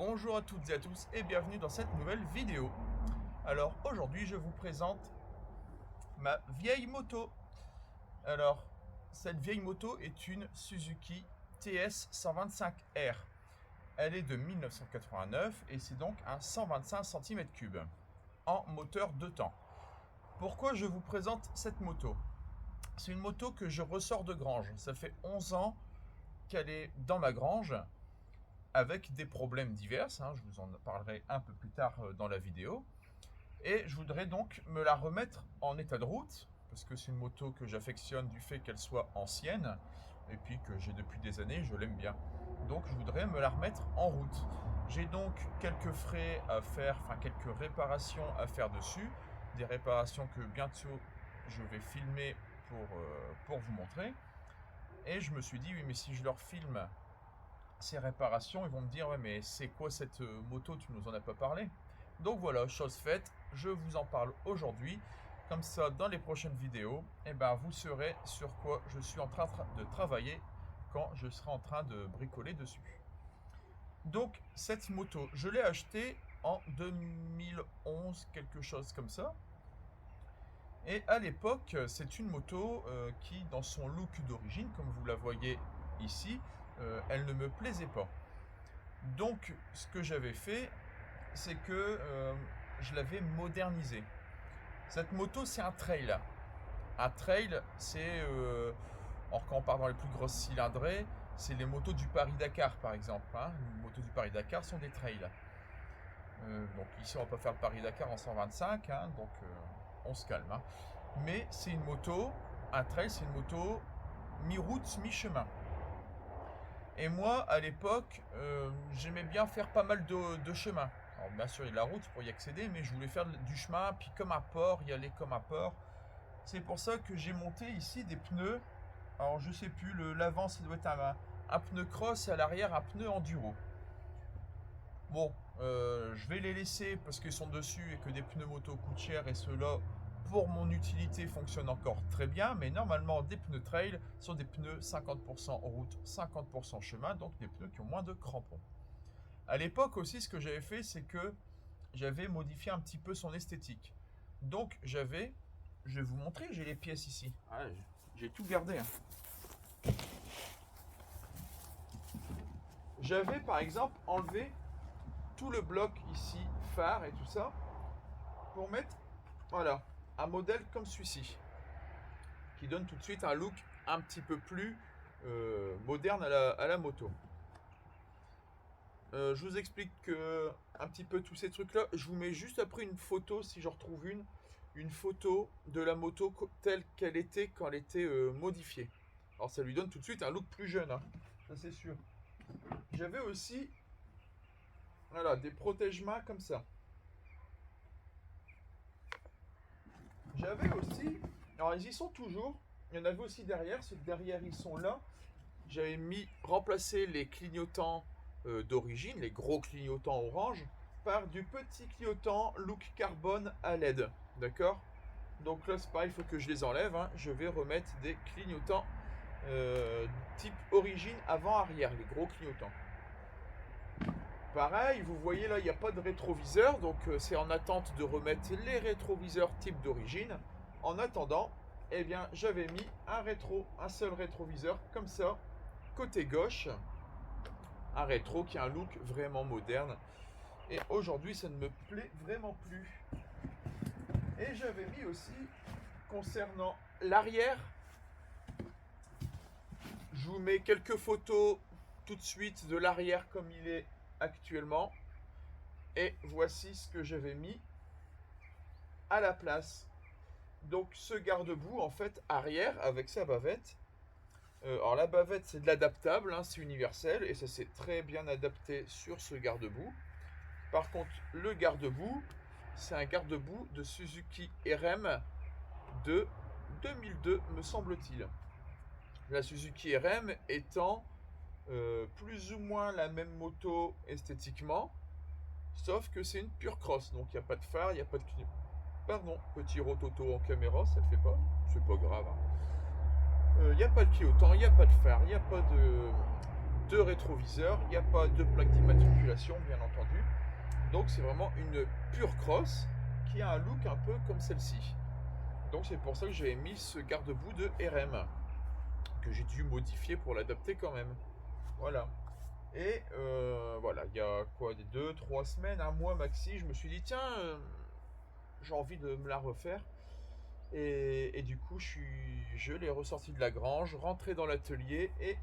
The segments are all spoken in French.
Bonjour à toutes et à tous et bienvenue dans cette nouvelle vidéo. Alors aujourd'hui je vous présente ma vieille moto. Alors cette vieille moto est une Suzuki TS 125R. Elle est de 1989 et c'est donc un 125 cm3 en moteur 2 temps. Pourquoi je vous présente cette moto? C'est une moto que je ressors de grange. Ça fait 11 ans qu'elle est dans ma grange, avec des problèmes divers, je vous en parlerai un peu plus tard dans la vidéo. Et je voudrais donc me la remettre en état de route, parce que c'est une moto que j'affectionne du fait qu'elle soit ancienne, et puis que j'ai depuis des années, je l'aime bien. Donc je voudrais me la remettre en route. J'ai donc quelques frais à faire, enfin quelques réparations à faire dessus, des réparations que bientôt je vais filmer pour vous montrer. Et je me suis dit, oui mais si je leur filme ces réparations, ils vont me dire ouais mais c'est quoi cette moto, tu nous en as pas parlé. Donc voilà, chose faite, je vous en parle aujourd'hui. Comme ça, dans les prochaines vidéos, vous saurez sur quoi je suis en train de travailler quand je serai en train de bricoler dessus. Donc cette moto, je l'ai achetée en 2011, quelque chose comme ça. Et à l'époque, c'est une moto qui, dans son look d'origine, comme vous la voyez ici, elle ne me plaisait pas. Donc, ce que j'avais fait, c'est que je l'avais modernisée. Cette moto, c'est un trail. Un trail, c'est, alors quand on part dans les plus grosses cylindrées, c'est les motos du Paris-Dakar, par exemple. Les motos du Paris-Dakar sont des trails. Donc ici, on va pas faire le Paris-Dakar en 125, donc on se calme. Mais c'est une moto, un trail, c'est une moto mi-route, mi-chemin. Et moi, à l'époque, j'aimais bien faire pas mal de chemin. Alors, bien sûr, il y a la route pour y accéder, mais je voulais faire du chemin, puis comme un port, y aller comme un port. C'est pour ça que j'ai monté ici des pneus. Alors, je sais plus, l'avant, ça doit être un pneu cross et à l'arrière, un pneu enduro. Bon, je vais les laisser parce qu'ils sont dessus et que des pneus moto coûtent cher et ceux-là, pour mon utilité, fonctionnent encore très bien. Mais normalement, des pneus trail sont des pneus 50% route, 50% chemin, donc des pneus qui ont moins de crampons. À l'époque aussi, ce que j'avais fait, c'est que j'avais modifié un petit peu son esthétique. Donc je vais vous montrer, j'ai les pièces ici. J'ai tout gardé. J'avais par exemple enlevé tout le bloc ici, phare et tout ça, pour mettre, voilà, un modèle comme celui-ci, qui donne tout de suite un look un petit peu plus moderne à la moto. Je vous explique un petit peu tous ces trucs-là. Je vous mets juste après une photo, si j'en retrouve une photo de la moto telle qu'elle était quand elle était modifiée. Alors ça lui donne tout de suite un look plus jeune, ça c'est sûr. J'avais aussi, voilà, des protège-mains comme ça. J'avais aussi, alors ils y sont toujours, il y en avait aussi derrière, ceux de derrière ils sont là. J'avais remplacé les clignotants d'origine, les gros clignotants orange, par du petit clignotant look carbone à LED. D'accord? Donc là c'est pareil, il faut que je les enlève. Je vais remettre des clignotants type origine avant-arrière, les gros clignotants. Pareil, vous voyez là, il n'y a pas de rétroviseur, donc c'est en attente de remettre les rétroviseurs type d'origine. En attendant, eh bien, j'avais mis un seul rétroviseur comme ça, côté gauche. Un rétro qui a un look vraiment moderne. Et aujourd'hui, ça ne me plaît vraiment plus. Et j'avais mis aussi, concernant l'arrière, je vous mets quelques photos tout de suite de l'arrière comme il est actuellement. Et voici ce que j'avais mis à la place. Donc ce garde-boue en fait arrière avec sa bavette. Alors la bavette c'est de l'adaptable, c'est universel et ça s'est très bien adapté sur ce garde-boue. Par contre le garde-boue c'est un garde-boue de Suzuki RM de 2002 me semble-t-il. La Suzuki RM étant plus ou moins la même moto esthétiquement, sauf que c'est une pure cross, donc il n'y a pas de phare, il n'y a pas de clignotant. Pardon, petit rototo en caméra, ça le fait pas, c'est pas grave. Il n'y a pas de clignotant, il n'y a pas de phare, il n'y a pas de rétroviseur, il n'y a pas de plaque d'immatriculation bien entendu. Donc c'est vraiment une pure cross qui a un look un peu comme celle-ci. Donc c'est pour ça que j'avais mis ce garde-boue de RM que j'ai dû modifier pour l'adapter quand même. Voilà. Et voilà, il y a quoi, des 2-3 semaines, un mois maxi, je me suis dit tiens, j'ai envie de me la refaire. Et du coup, je l'ai ressorti de la grange, rentré dans l'atelier et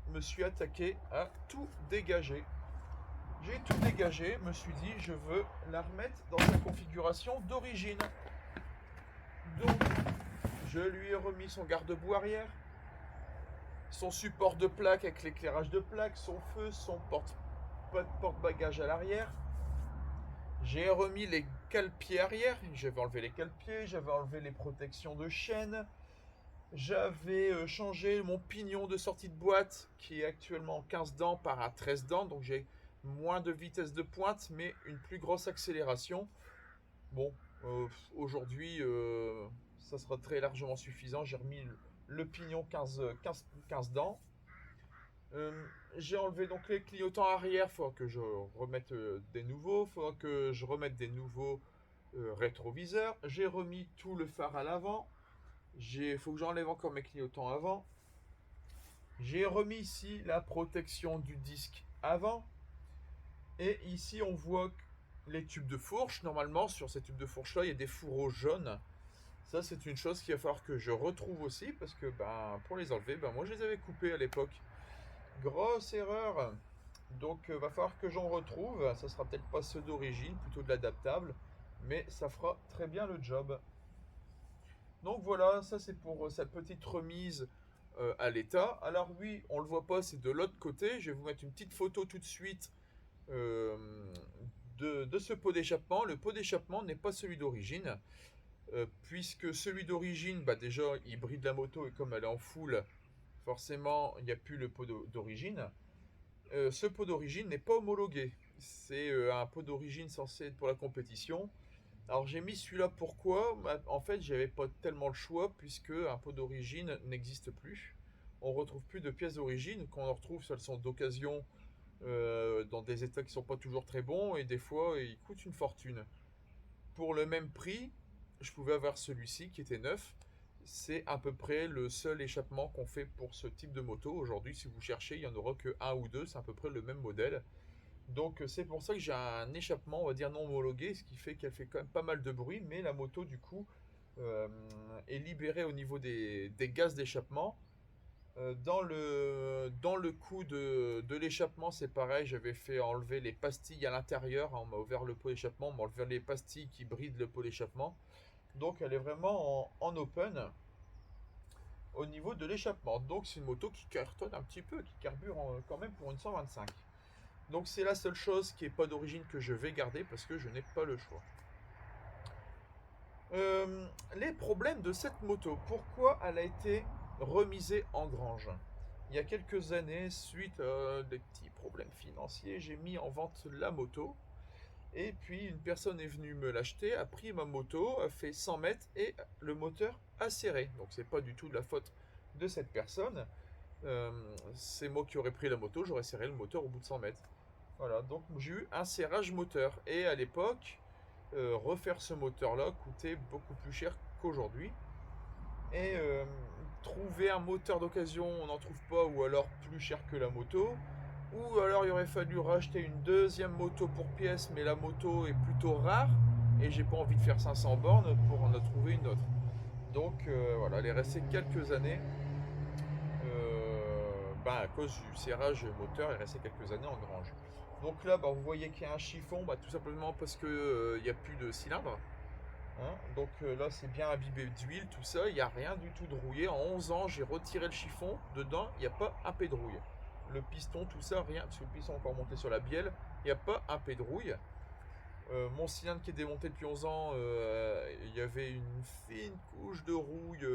me suis attaqué à tout dégager. J'ai tout dégagé, me suis dit je veux la remettre dans sa configuration d'origine. Donc, je lui ai remis son garde-boue arrière, son support de plaque avec l'éclairage de plaque, son feu, son porte-bagages à l'arrière. J'ai remis les cale-pieds arrière, j'avais enlevé les cale-pieds, j'avais enlevé les protections de chaîne, j'avais changé mon pignon de sortie de boîte qui est actuellement 15 dents par à 13 dents, donc j'ai moins de vitesse de pointe mais une plus grosse accélération. Bon, aujourd'hui ça sera très largement suffisant, j'ai remis le pignon 15 dents. J'ai enlevé donc les clignotants arrière, il faudra que je remette des nouveaux, il faudra que je remette des nouveaux rétroviseurs. J'ai remis tout le phare à l'avant, il faut que j'enlève encore mes clignotants avant. J'ai remis ici la protection du disque avant. Et ici on voit les tubes de fourche. Normalement sur ces tubes de fourche là il y a des fourreaux jaunes. Ça c'est une chose qu'il va falloir que je retrouve aussi parce que pour les enlever, moi je les avais coupés à l'époque. Grosse erreur. Donc va falloir que j'en retrouve. Ça sera peut-être pas ceux d'origine, plutôt de l'adaptable, mais ça fera très bien le job. Donc voilà, ça c'est pour cette petite remise à l'état. Alors oui, on le voit pas, c'est de l'autre côté. Je vais vous mettre une petite photo tout de suite de ce pot d'échappement. Le pot d'échappement n'est pas celui d'origine, puisque celui d'origine, déjà il bride la moto et comme elle est en full, forcément il n'y a plus le pot d'origine. Ce pot d'origine n'est pas homologué. C'est un pot d'origine censé être pour la compétition. Alors j'ai mis celui-là pourquoi? En fait j'avais pas tellement le choix puisque un pot d'origine n'existe plus. On retrouve plus de pièces d'origine. Quand on en retrouve, elles sont d'occasion dans des états qui sont pas toujours très bons et des fois ils coûtent une fortune. Pour le même prix, je pouvais avoir celui-ci qui était neuf. C'est à peu près le seul échappement qu'on fait pour ce type de moto. Aujourd'hui, si vous cherchez, il n'y en aura que un ou deux. C'est à peu près le même modèle. Donc c'est pour ça que j'ai un échappement, on va dire non homologué, ce qui fait qu'elle fait quand même pas mal de bruit. Mais la moto, du coup, est libérée au niveau des gaz d'échappement. Dans le coup de l'échappement, c'est pareil, j'avais fait enlever les pastilles à l'intérieur. On m'a ouvert le pot d'échappement, on m'a enlevé les pastilles qui brident le pot d'échappement. Donc elle est vraiment en open au niveau de l'échappement. Donc c'est une moto qui cartonne un petit peu, qui carbure quand même pour une 125. Donc c'est la seule chose qui n'est pas d'origine que je vais garder parce que je n'ai pas le choix. Les problèmes de cette moto, pourquoi elle a été remisée en grange? Il y a quelques années, suite à des petits problèmes financiers, j'ai mis en vente la moto. Et puis une personne est venue me l'acheter, a pris ma moto, a fait 100 mètres et le moteur a serré. Donc c'est pas du tout de la faute de cette personne. C'est moi qui aurais pris la moto, j'aurais serré le moteur au bout de 100 mètres. Voilà, donc j'ai eu un serrage moteur. Et à l'époque, refaire ce moteur-là coûtait beaucoup plus cher qu'aujourd'hui. Et trouver un moteur d'occasion, on n'en trouve pas, ou alors plus cher que la moto. Ou alors il aurait fallu racheter une deuxième moto pour pièce, mais la moto est plutôt rare et j'ai pas envie de faire 500 bornes pour en trouver une autre. Donc voilà, elle est restée quelques années. À cause du serrage moteur, elle est restée quelques années en grange. Donc là, vous voyez qu'il y a un chiffon, tout simplement parce que il n'y a plus de cylindre. Hein, donc là, c'est bien imbibé d'huile, tout ça. Il n'y a rien du tout de rouillé. En 11 ans, j'ai retiré le chiffon. Dedans, il n'y a pas un pet de rouille. Le piston, tout ça, rien, parce que le piston est encore monté sur la bielle, il n'y a pas un pet de rouille. Mon cylindre qui est démonté depuis 11 ans, il y avait une fine couche de rouille,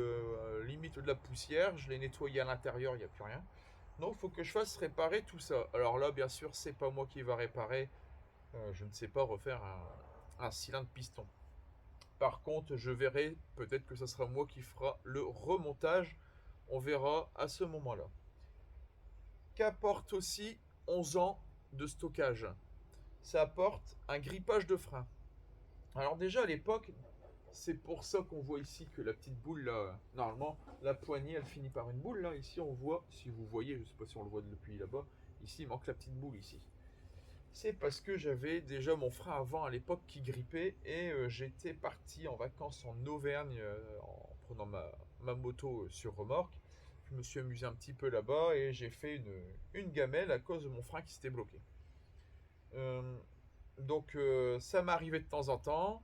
limite de la poussière. Je l'ai nettoyé à l'intérieur, il n'y a plus rien. Donc il faut que je fasse réparer tout ça. Alors là, bien sûr, c'est pas moi qui va réparer. Je ne sais pas refaire un cylindre piston. Par contre, je verrai, peut-être que ce sera moi qui fera le remontage. On verra à ce moment-là. qu'apporte aussi 11 ans de stockage? Ça apporte un grippage de frein. Alors déjà à l'époque, c'est pour ça qu'on voit ici que la petite boule là, normalement la poignée elle finit par une boule là. Ici on voit, si vous voyez, je sais pas si on le voit depuis là-bas, ici il manque la petite boule ici. C'est parce que j'avais déjà mon frein avant à l'époque qui grippait et j'étais parti en vacances en Auvergne en prenant ma moto sur remorque. Je me suis amusé un petit peu là-bas et j'ai fait une gamelle à cause de mon frein qui s'était bloqué. Euh, donc ça m'arrivait de temps en temps.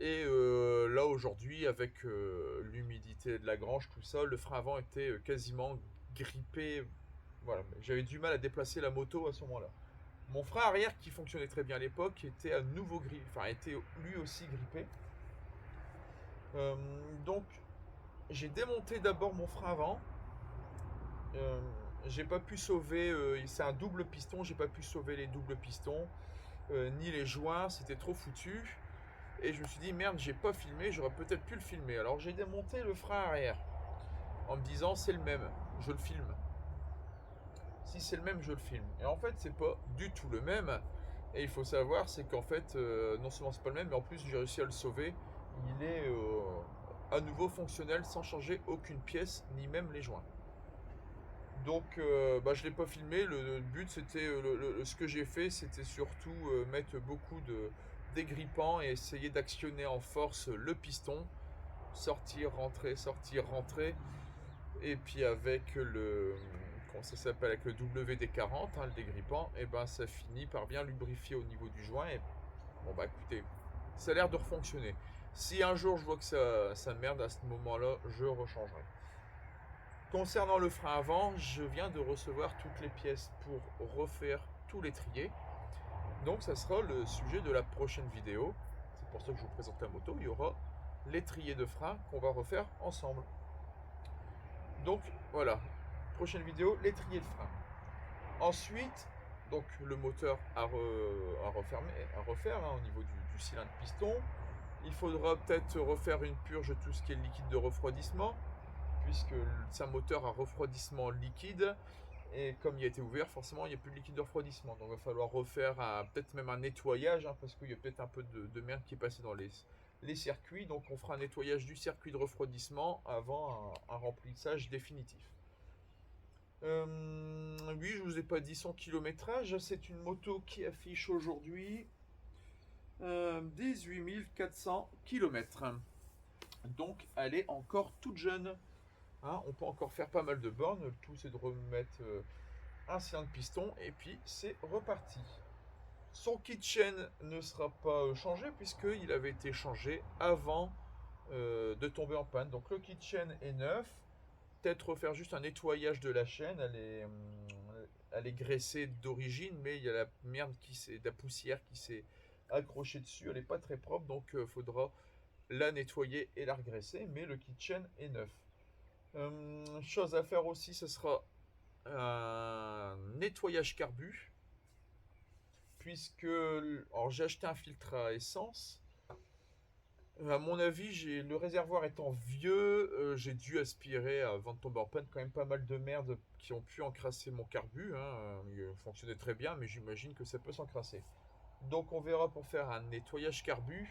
Et là aujourd'hui, avec l'humidité de la grange, tout ça, le frein avant était quasiment grippé. Voilà, j'avais du mal à déplacer la moto à ce moment-là. Mon frein arrière, qui fonctionnait très bien à l'époque, était à nouveau grippé, enfin était lui aussi grippé. Donc j'ai démonté d'abord mon frein avant. Euh, j'ai pas pu sauver, c'est un double piston, j'ai pas pu sauver les doubles pistons, ni les joints, c'était trop foutu. Et je me suis dit, merde, j'ai pas filmé, j'aurais peut-être pu le filmer. Alors j'ai démonté le frein arrière en me disant, c'est le même, je le filme. Si c'est le même, je le filme. Et en fait, c'est pas du tout le même. Et il faut savoir, c'est qu'en fait, non seulement c'est pas le même, mais en plus j'ai réussi à le sauver. Il est à nouveau fonctionnel sans changer aucune pièce, ni même les joints. Donc, je l'ai pas filmé. Le but, c'était ce que j'ai fait, c'était surtout mettre beaucoup de dégrippant et essayer d'actionner en force le piston, sortir, rentrer, et puis avec le comment ça s'appelle, avec le WD-40, hein, le dégrippant, et ben ça finit par bien lubrifier au niveau du joint. Et bon bah écoutez, ça a l'air de refonctionner. Si un jour je vois que ça merde, à ce moment-là, je rechangerai. Concernant le frein avant, je viens de recevoir toutes les pièces pour refaire tout l'étrier. Donc ça sera le sujet de la prochaine vidéo. C'est pour ça que je vous présente la moto. Il y aura l'étrier de frein qu'on va refaire ensemble. Donc voilà, prochaine vidéo, l'étrier de frein. Ensuite, donc le moteur à refaire hein, au niveau du cylindre piston. Il faudra peut-être refaire une purge de tout ce qui est liquide de refroidissement, puisque c'est un moteur à refroidissement liquide. Et comme il a été ouvert, forcément, il n'y a plus de liquide de refroidissement. Donc il va falloir refaire peut-être même un nettoyage, hein, parce qu'il y a peut-être un peu de merde qui est passée dans les circuits. Donc on fera un nettoyage du circuit de refroidissement avant un remplissage définitif. Oui, je vous ai pas dit son kilométrage. C'est une moto qui affiche aujourd'hui 18 400 km. Donc elle est encore toute jeune. Hein, on peut encore faire pas mal de bornes. Le tout c'est de remettre un cylindre piston et puis c'est reparti. Son kit chaîne ne sera pas changé puisqu'il avait été changé avant de tomber en panne. Donc le kit chaîne est neuf. Peut-être refaire juste un nettoyage de la chaîne. Elle est graissée d'origine, mais il y a la merde de la poussière qui s'est accrochée dessus. Elle n'est pas très propre, donc il faudra la nettoyer et la regraisser. Mais le kit chaîne est neuf. Chose à faire aussi, ce sera un nettoyage carbu, puisque alors j'ai acheté un filtre à essence. À mon avis, le réservoir étant vieux, j'ai dû aspirer avant de tomber en panne quand même pas mal de merde qui ont pu encrasser mon carbu. Hein. Il fonctionnait très bien, mais j'imagine que ça peut s'encrasser. Donc on verra pour faire un nettoyage carbu,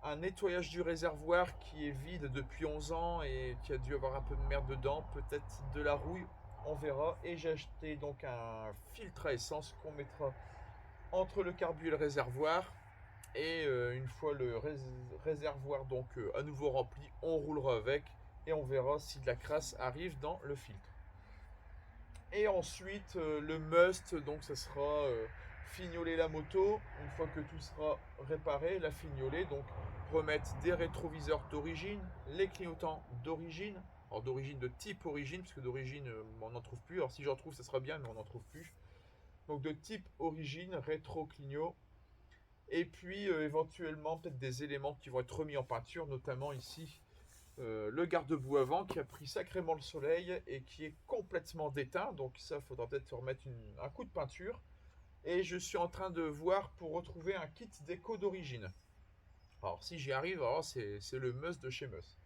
un nettoyage du réservoir qui est vide depuis 11 ans et qui a dû avoir un peu de merde dedans, peut-être de la rouille, on verra. Et j'ai acheté donc un filtre à essence qu'on mettra entre le carbu et le réservoir. Et une fois le réservoir donc à nouveau rempli, on roulera avec et on verra si de la crasse arrive dans le filtre. Et ensuite le must, donc ça sera fignoler la moto. Une fois que tout sera réparé, la fignoler, donc remettre des rétroviseurs d'origine, les clignotants d'origine, alors d'origine de type origine, parce que d'origine on n'en trouve plus. Alors si j'en trouve ça sera bien, mais on n'en trouve plus. Donc de type origine, rétro clignot. Et puis éventuellement peut-être des éléments qui vont être remis en peinture, notamment ici le garde-boue avant qui a pris sacrément le soleil et qui est complètement déteint. Donc ça, il faudra peut-être remettre un coup de peinture. Et je suis en train de voir pour retrouver un kit déco d'origine. Alors si j'y arrive, c'est le must de chez Must.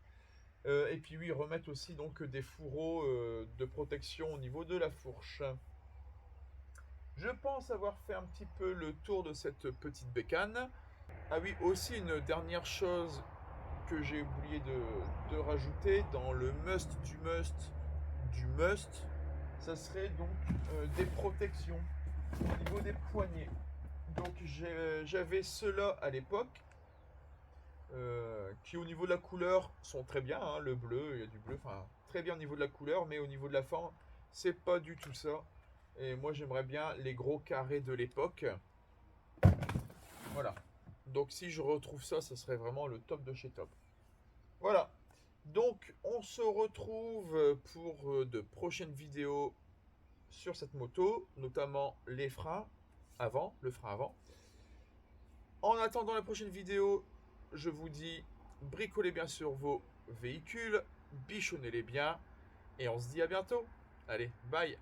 Et puis oui, remettre aussi donc des fourreaux de protection au niveau de la fourche. Je pense avoir fait un petit peu le tour de cette petite bécane. Ah oui, aussi une dernière chose que j'ai oublié de rajouter dans le must du must, ça serait donc des protections au niveau des poignets. Donc j'avais ceux-là à l'époque, qui au niveau de la couleur sont très bien, hein, le bleu, il y a du bleu, enfin très bien au niveau de la couleur, mais au niveau de la forme, c'est pas du tout ça. Et moi j'aimerais bien les gros carrés de l'époque. Voilà. Donc si je retrouve ça, ça serait vraiment le top de chez top. Voilà. Donc on se retrouve pour de prochaines vidéos sur cette moto, notamment les freins avant, le frein avant. En attendant la prochaine vidéo, je vous dis bricolez bien sur vos véhicules, bichonnez-les bien, et on se dit à bientôt. Allez, bye!